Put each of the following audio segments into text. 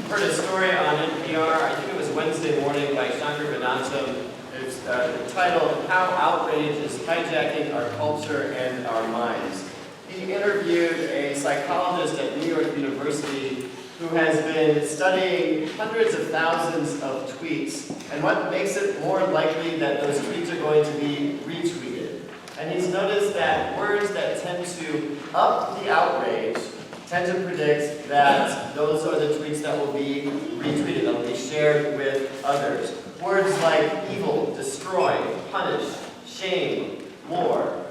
Heard a story on NPR, I think it was Wednesday morning, by Shankar Vedantam. It's titled, How Outrage is Hijacking Our Culture and Our Minds. He interviewed a psychologist at New York University who has been studying hundreds of thousands of tweets and what makes it more likely that those tweets are going to be retweeted. And he's noticed that words that tend to up the outrage tend to predict that those are the tweets that will be retweeted, that will be shared with others. Words like evil, destroy, punish, shame, war.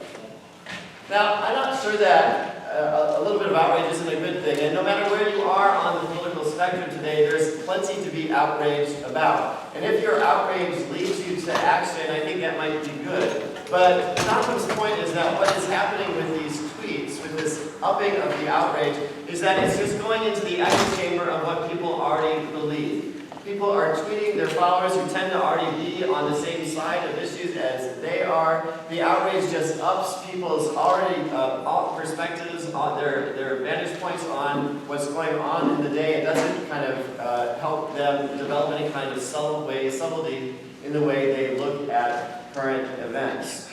Now, I'm not sure that a little bit of outrage isn't a good thing, and no matter where you are on the political spectrum today, there's plenty to be outraged about. And if your outrage leads you to action, I think that might be good. But Gautam's point is that what is happening with these tweets, with this upping of the outrage, is that it's just going into the echo chamber of what people already believe. People are tweeting their followers who tend to already be on the same side of issues as they are. The outrage just ups people's already perspectives, on their vantage points on what's going on in the day. It doesn't kind of help them develop any kind of subtlety in the way they look at current events.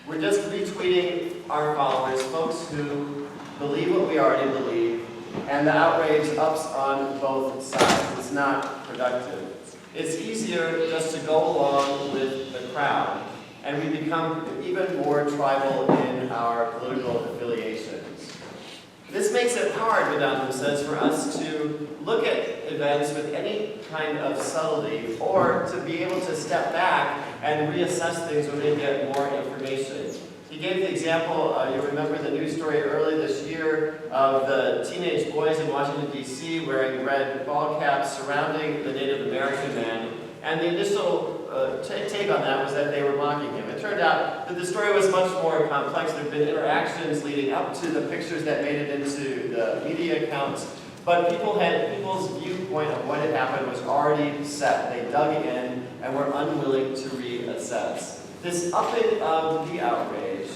We're just retweeting our followers, folks who believe what we already believe, and the outrage ups on both sides. It's not productive. It's easier just to go along with the crowd, and we become even more tribal in our political affiliations. This makes it hard, Vedantam says, for us to look at events with any kind of subtlety, or to be able to step back and reassess things when we get more information. He gave the example, you remember the news story early this year of the teenage boys in Washington, D.C. wearing red ball caps surrounding the Native American man. And the initial take on that was that they were mocking him. It turned out that the story was much more complex. There have been interactions leading up to the pictures that made it into the media accounts. But people's viewpoint of what had happened was already set. They dug in and were unwilling to reassess. This upping of the outrage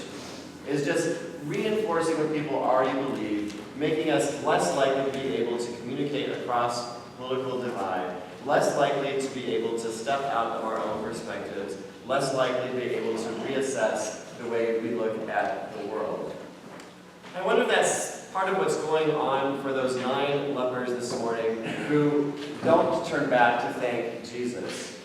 is just reinforcing what people already believe, making us less likely to be able to communicate across political divide, less likely to be able to step out of our own perspectives, less likely to be able to reassess the way we look at the world. I wonder if that's part of what's going on for those 9 lepers this morning who don't turn back to thank Jesus.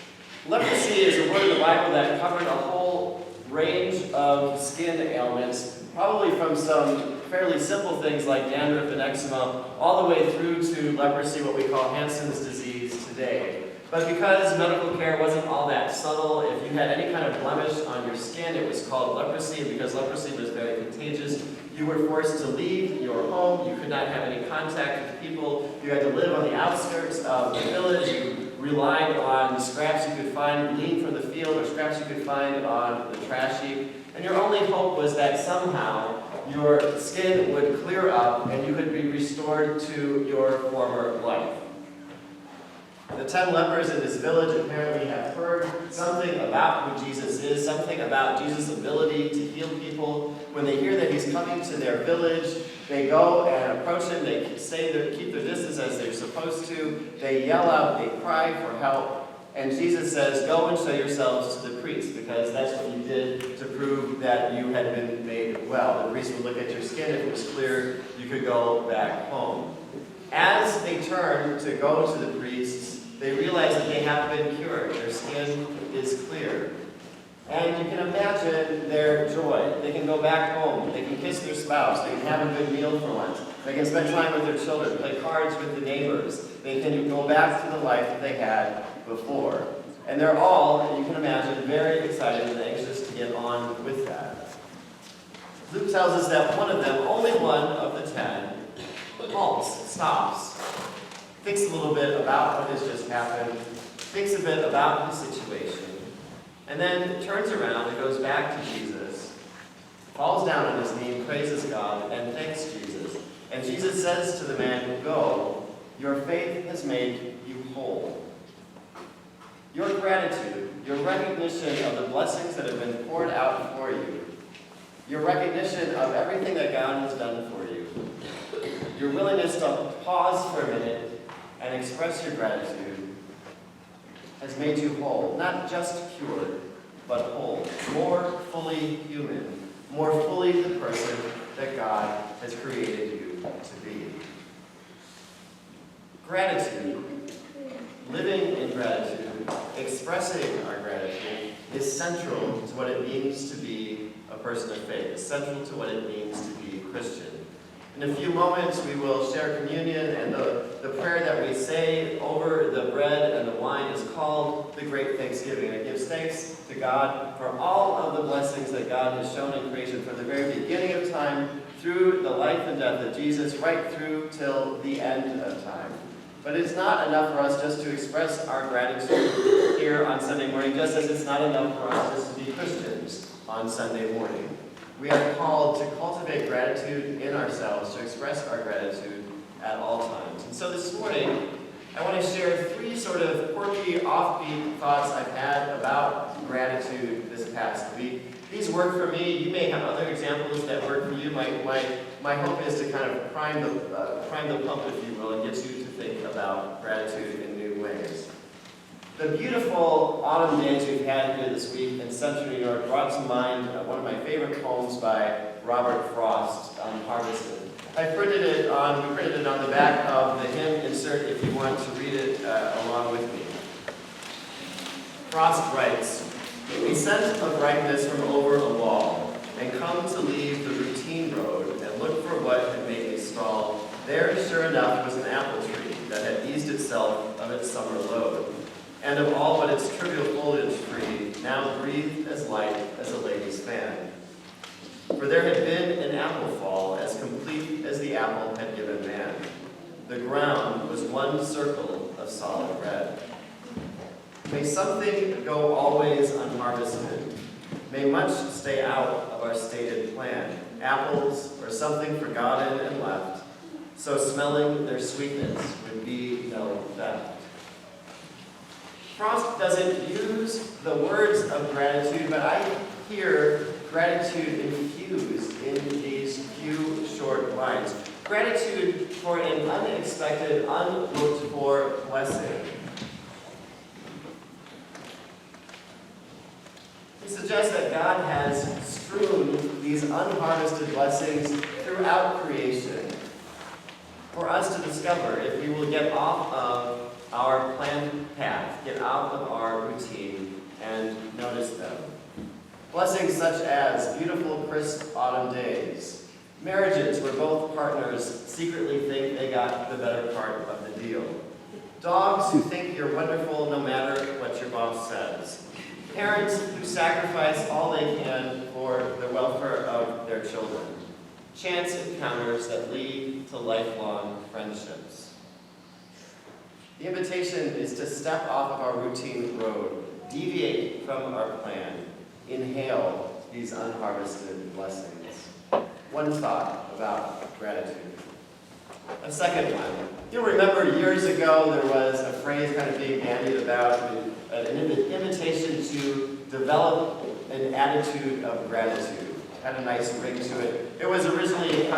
Leprosy is a word in the Bible that covered a whole range of skin ailments, probably from some fairly simple things like dandruff and eczema, all the way through to leprosy, what we call Hansen's disease today. But because medical care wasn't all that subtle, if you had any kind of blemish on your skin, it was called leprosy, and because leprosy was very contagious, you were forced to leave your home. You could not have any contact with people. You had to live on the outskirts of the village. You relied on scraps you could find, gleaned from the field, or scraps you could find on the trash heap. And your only hope was that somehow your skin would clear up and you could be restored to your former life. The 10 lepers in this village apparently have heard something about who Jesus is, something about Jesus' ability to heal people. When they hear that he's coming to their village, they go and approach him. They keep their distance as they're supposed to. They yell out, they cry for help. And Jesus says, go and show yourselves to the priest, because that's what you did to prove that you had been made well. The priest would look at your skin. If it was clear, you could go back home. As they turn to go to the priests, they realize that they have been cured. Their skin is clear. And you can imagine their joy. They can go back home. They can kiss their spouse. They can have a good meal for lunch. They can spend time with their children, play cards with the neighbors. They can go back to the life that they had before. And they're all, you can imagine, very excited and anxious to get on with that. Luke tells us that one of them, only one of the 10, halts, stops, thinks a little bit about what has just happened, thinks a bit about his situation, and then turns around and goes back to Jesus, falls down on his knee, praises God, and thanks Jesus. And Jesus says to the man, go, your faith has made you whole. Your gratitude, your recognition of the blessings that have been poured out for you, your recognition of everything that God has done for you, your willingness to pause for a minute and express your gratitude has made you whole, not just cured, but whole, more fully human, more fully the person that God has created you to be. Gratitude, living in gratitude, expressing our gratitude, is central to what it means to be a person of faith. It's central to what it means to be a Christian. In a few moments, we will share communion, and the prayer that we say over the bread and the wine is called the Great Thanksgiving. It gives thanks to God for all of the blessings that God has shown in creation from the very beginning of time through the life and death of Jesus, right through till the end of time. But it's not enough for us just to express our gratitude here on Sunday morning, just as it's not enough for us just to be Christians on Sunday morning. We are called to cultivate gratitude in ourselves, to express our gratitude at all times. And so this morning, I want to share 3 sort of quirky, offbeat thoughts I've had about gratitude this past week. These work for me. You may have other examples that work for you. My hope is to kind of prime the pump, if you will, and get you to think about gratitude in new ways. The beautiful autumn days we've had here this week in Central New York brought to mind one of my favorite poems by Robert Frost, Harvested. We printed it on the back of the hymn insert if you want to read it along with me. Frost writes, "A scent of ripeness from over a wall, and come to leave the routine road and look for what had made me stall. There, sure enough, was an apple tree that had eased itself of its summer load, and of all but its trivial foliage free, now breathed as light as a lady's fan. For there had been an apple fall as complete as the apple had given man. The ground was one circle of solid red. May something go always unharvested. May much stay out of our stated plan. Apples or something forgotten and left, so smelling their sweetness would be no theft." Frost doesn't use the words of gratitude, but I hear gratitude infused in these few short lines. Gratitude for an unexpected, unlooked-for blessing. He suggests that God has strewn these unharvested blessings throughout creation for us to discover if we will get off of our planned path, get out of our routine, and notice them. Blessings such as beautiful, crisp autumn days, marriages where both partners secretly think they got the better part of the deal, dogs who think you're wonderful no matter what your boss says, parents who sacrifice all they can for the welfare of their children, chance encounters that lead to lifelong friendships. The invitation is to step off of our routine road, deviate from our plan, inhale these unharvested blessings. One thought about gratitude. A second one. You'll remember years ago there was a phrase kind of being bandied about, an invitation to develop an attitude of gratitude. Had a nice ring to it. It was originally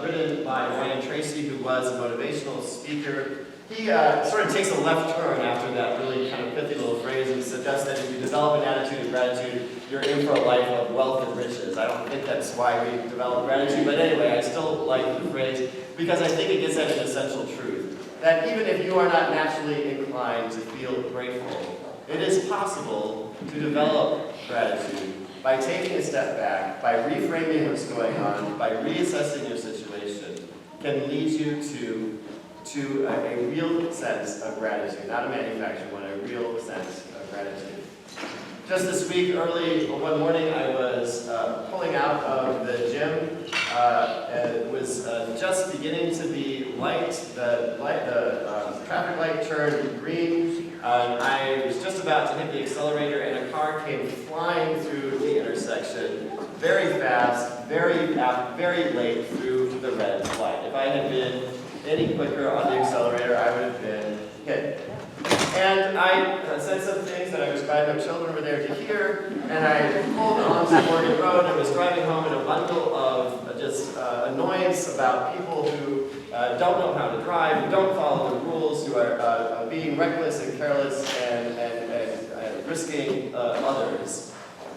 written by Ryan Tracy, who was a motivational speaker. He sort of takes a left turn after that really kind of pithy little phrase and suggests that if you develop an attitude of gratitude, you're in for a life of wealth and riches. I don't think that's why we develop gratitude, but anyway, I still like the phrase because I think it gets at an essential truth, that even if you are not naturally inclined to feel grateful, it is possible to develop gratitude by taking a step back, by reframing what's going on, by reassessing your situation, can lead you to a real sense of gratitude, not a manufactured one, a real sense of gratitude. Just this week, early one morning, I was pulling out of the gym. It was just beginning to be light. The traffic light turned green. I was just about to hit the accelerator, and a car came flying through the intersection, very fast, very late through the red light. If I had been any quicker on the accelerator, I would have been hit. And I said some things that I was glad my children were there to hear, and I pulled onto Morgan Road and was driving home in a bundle of just annoyance about people who don't know how to drive, who don't follow the rules, who are being reckless and careless and risking others.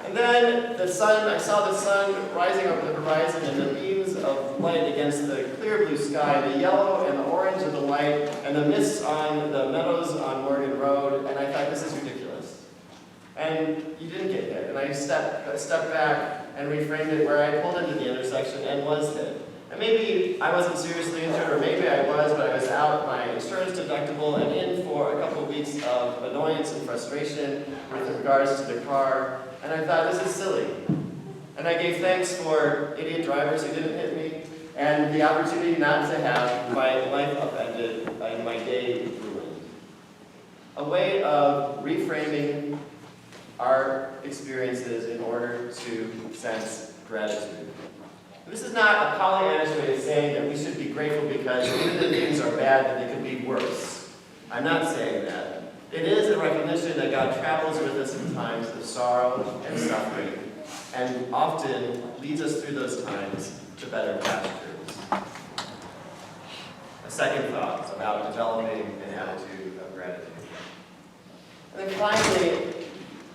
And then the sun, I saw the sun rising over the horizon and the beams of light against the clear blue sky, the yellow and the orange of the light, and the mists on the meadows on Morgan Road, and I thought, this is ridiculous. And you didn't get hit. And I stepped back and reframed it where I pulled into the intersection and was hit. And maybe I wasn't seriously injured, or maybe I was, but I was out my insurance deductible and in for a couple of weeks of annoyance and frustration with regards to the car. And I thought, this is silly. And I gave thanks for idiot drivers who didn't hit me, and the opportunity not to have my life upended and my day ruined. A way of reframing our experiences in order to sense gratitude. This is not a Pollyannish way of saying that we should be grateful because even if things are bad, that they could be worse. I'm not saying that. It is a recognition that God travels with us in times of sorrow and suffering, and often leads us through those times to better pastures. A second thought about developing an attitude of gratitude. And then finally,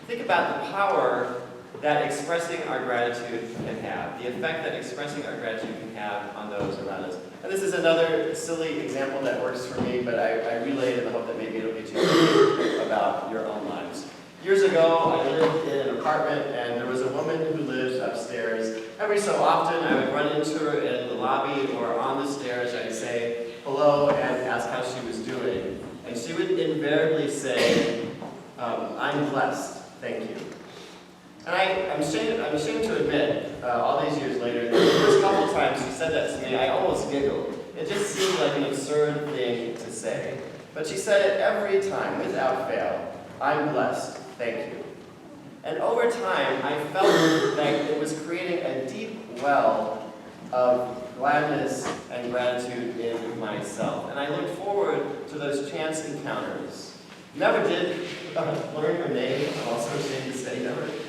think about the power that expressing our gratitude can have, the effect that expressing our gratitude can have on those around us. And this is another silly example that works for me, but I relay it in the hope that maybe it'll get you thinking about your own lives. Years ago, I lived in an apartment, and there was a woman who lived upstairs. Every so often, I would run into her in the lobby or on the stairs. I'd say hello and ask how she was doing. And she would invariably say, I'm blessed, thank you. And I'm ashamed to admit, all these years later, that the first couple times she said that to me, I almost giggled. It just seemed like an absurd thing to say. But she said it every time, without fail. I'm blessed, thank you. And over time, I felt that it was creating a deep well of gladness and gratitude in myself. And I looked forward to those chance encounters. Never did learn her name. I'm also ashamed to say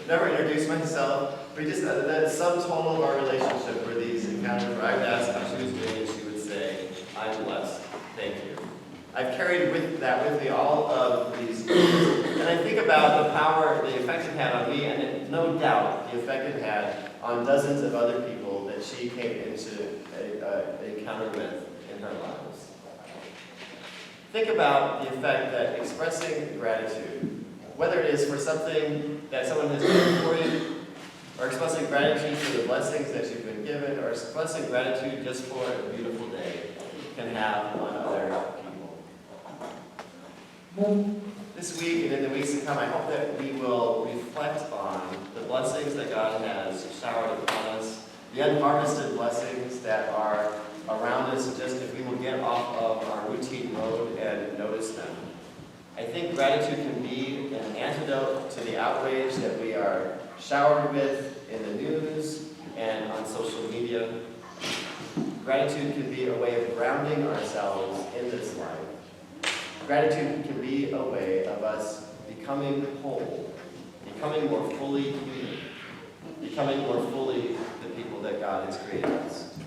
never introduced myself. We just the sum total of our relationship were these encounters where I would ask how she was doing, and she would say, "I'm blessed, thank you." I've carried with me all of these years, and I think about the power, the effect it had on me, and no doubt the effect it had on dozens of other people that she came into an encounter with in her lives. Think about the effect that expressing gratitude, whether it is for something that someone has done for you, or expressing gratitude for the blessings that you've been given, or expressing gratitude just for a beautiful day, can have on other people. This week and in the weeks to come, I hope that we will reflect on the blessings that God has showered upon us, the unharvested blessings that are around us, just if we will get off of our routine road and notice them. I think gratitude can be an antidote to the outrage that we are showered with in the news and on social media. Gratitude can be a way of grounding ourselves in this life. Gratitude can be a way of us becoming whole, becoming more fully human, becoming more fully the people that God has created us to be.